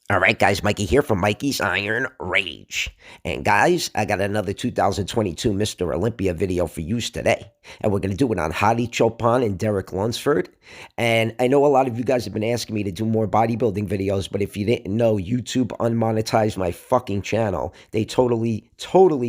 All right, guys, Mikey here from Mikey's Iron Rage. And guys, I got another 2022 Mr. Olympia video for you today. And we're going to do it on Hadi Choopan and Derek Lunsford. And I know a lot of you guys have been asking me to do more bodybuilding videos, but if you didn't know, YouTube unmonetized my fucking channel. They totally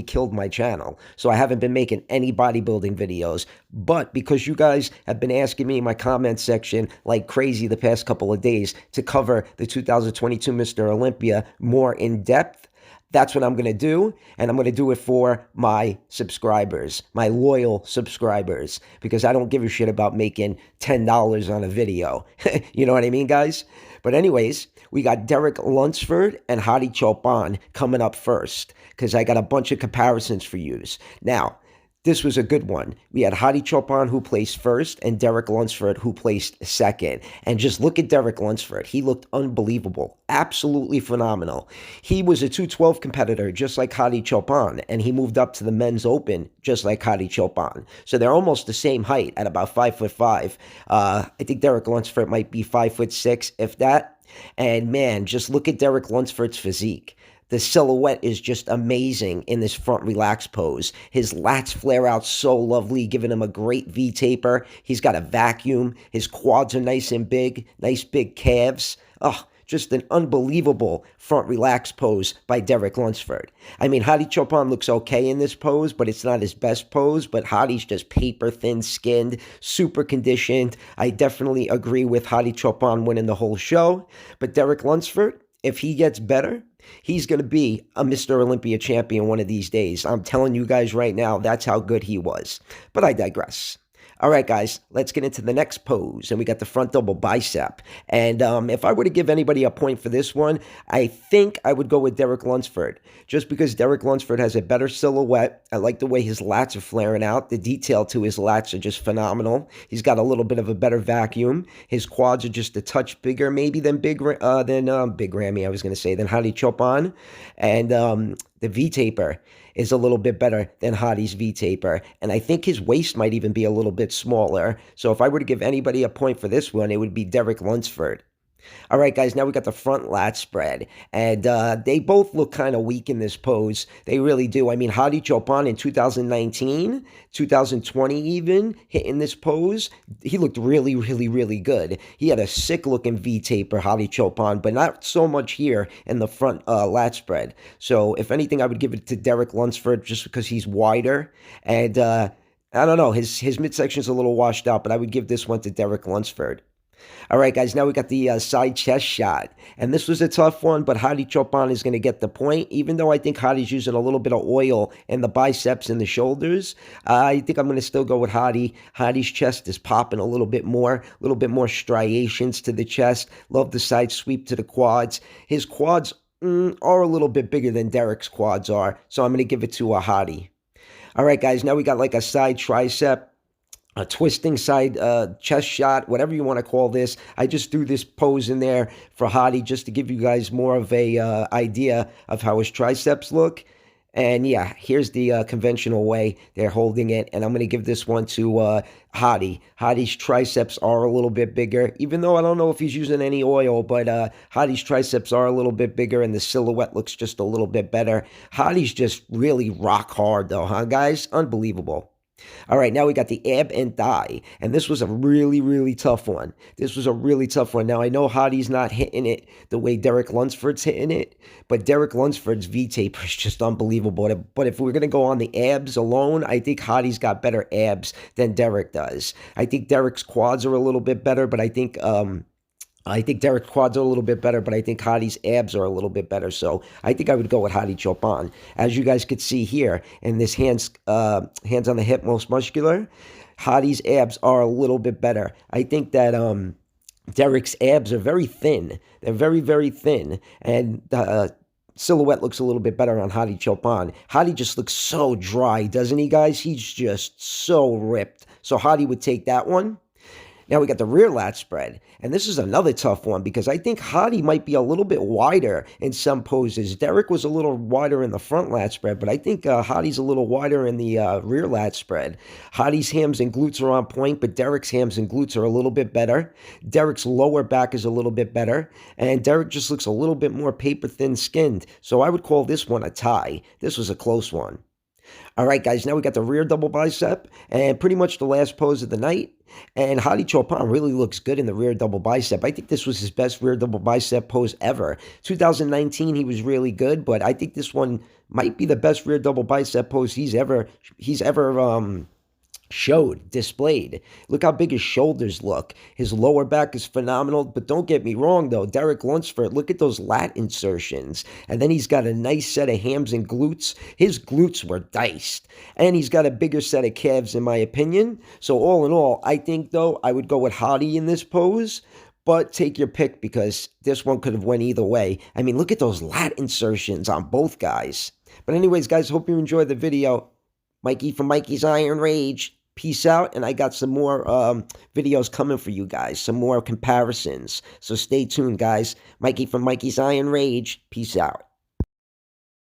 killed my channel. So I haven't been making any bodybuilding videos. But because you guys have been asking me in my comment section like crazy the past couple of days to cover the 2022 Mr. Olympia more in depth, that's what I'm going to do. And I'm going to do it for my subscribers, my loyal subscribers, because I don't give a shit about making $10 on a video. You know what I mean, guys? But anyways, we got Derek Lunsford and Hadi Choopan coming up first, because I got a bunch of comparisons for yous. Now, this was a good one. We had Hadi Choopan, who placed first, and Derek Lunsford, who placed second. And just look at Derek Lunsford. He looked unbelievable. Absolutely phenomenal. He was a 212 competitor, just like Hadi Choopan, and he moved up to the men's open, just like Hadi Choopan. So they're almost the same height at about 5'5". I think Derek Lunsford might be 5'6", if that. And man, just look at Derek Lunsford's physique. The silhouette is just amazing in this front relax pose. His lats flare out so lovely, giving him a great V-taper. He's got a vacuum. His quads are nice and big, nice big calves. Oh, just an unbelievable front relax pose by Derek Lunsford. I mean, Hadi Choopan looks okay in this pose, but it's not his best pose. But Hadi's just paper thin skinned, super conditioned. I definitely agree with Hadi Choopan winning the whole show. But Derek Lunsford, if he gets better, he's going to be a Mr. Olympia champion one of these days. I'm telling you guys right now, that's how good he was. But I digress. All right, guys, let's get into the next pose. And we got the front double bicep. And if I were to give anybody a point for this one, I think I would go with Derek Lunsford. Just because Derek Lunsford has a better silhouette. I like the way his lats are flaring out. The detail to his lats are just phenomenal. He's got a little bit of a better vacuum. His quads are just a touch bigger, maybe than Big Ramy, I was going to say, than Hadi Choopan. And the V-taper is a little bit better than Hadi's V-taper. And I think his waist might even be a little bit smaller. So if I were to give anybody a point for this one, it would be Derek Lunsford. All right, guys, now we got the front lat spread. And they both look kind of weak in this pose. They really do. I mean, Hadi Choopan in 2019, 2020 even, hitting this pose, he looked really good. He had a sick-looking V-taper, Hadi Choopan, but not so much here in the front lat spread. So if anything, I would give it to Derek Lunsford just because he's wider. And I don't know, his midsection is a little washed out, but I would give this one to Derek Lunsford. All right, guys, now we got the side chest shot. And this was a tough one, but Hadi Choopan is going to get the point. Even though I think Hadi's using a little bit of oil in the biceps and the shoulders, I think I'm going to still go with Hadi. Hadi's chest is popping a little bit more striations to the chest. Love the side sweep to the quads. His quads are a little bit bigger than Derek's quads are, so I'm going to give it to a Hadi. All right, guys, now we got like a side tricep, a twisting side chest shot, whatever you want to call this. I just threw this pose in there for Hadi just to give you guys more of a idea of how his triceps look. And yeah, here's the conventional way they're holding it. And I'm going to give this one to Hadi. Hadi's triceps are a little bit bigger, even though I don't know if he's using any oil, but Hadi's triceps are a little bit bigger and the silhouette looks just a little bit better. Hadi's just really rock hard though, huh, guys? Unbelievable. All right, now we got the ab and thigh, and this was a really tough one. This was a really tough one. Now, I know Hadi's not hitting it the way Derek Lunsford's hitting it, but Derek Lunsford's V-taper is just unbelievable. But if we're going to go on the abs alone, I think Hadi's got better abs than Derek does. I think Derek's quads are a little bit better, but I think Derek's quads are a little bit better, but I think Hadi's abs are a little bit better. So I think I would go with Hadi Choopan. As you guys could see here, in this hands on the hip, most muscular, Hadi's abs are a little bit better. I think that Derek's abs are very thin. They're very thin. And the silhouette looks a little bit better on Hadi Choopan. Hadi just looks so dry, doesn't he, guys? He's just so ripped. So Hadi would take that one. Now we got the rear lat spread, and this is another tough one because I think Hadi might be a little bit wider in some poses. Derek was a little wider in the front lat spread, but I think Hadi's a little wider in the rear lat spread. Hadi's hams and glutes are on point, but Derek's hams and glutes are a little bit better. Derek's lower back is a little bit better, and Derek just looks a little bit more paper thin skinned. So I would call this one a tie. This was a close one. All right, guys, now we got the rear double bicep and pretty much the last pose of the night. And Hadi Choopan really looks good in the rear double bicep. I think this was his best rear double bicep pose ever. 2019, he was really good, but I think this one might be the best rear double bicep pose he's ever displayed. Look how big his shoulders look. His lower back is phenomenal, but don't get me wrong though, Derek Lunsford, look at those lat insertions. And then he's got a nice set of hams and glutes. His glutes were diced. And he's got a bigger set of calves in my opinion. So all in all, I think though, I would go with Hadi in this pose. But take your pick because this one could have went either way. I mean, look at those lat insertions on both guys. But anyways, guys, hope you enjoyed the video. Mikey from Mikey's Iron Rage. Peace out, and I got some more videos coming for you guys, some more comparisons. So stay tuned, guys. Mikey from Mikey's Iron Rage. Peace out.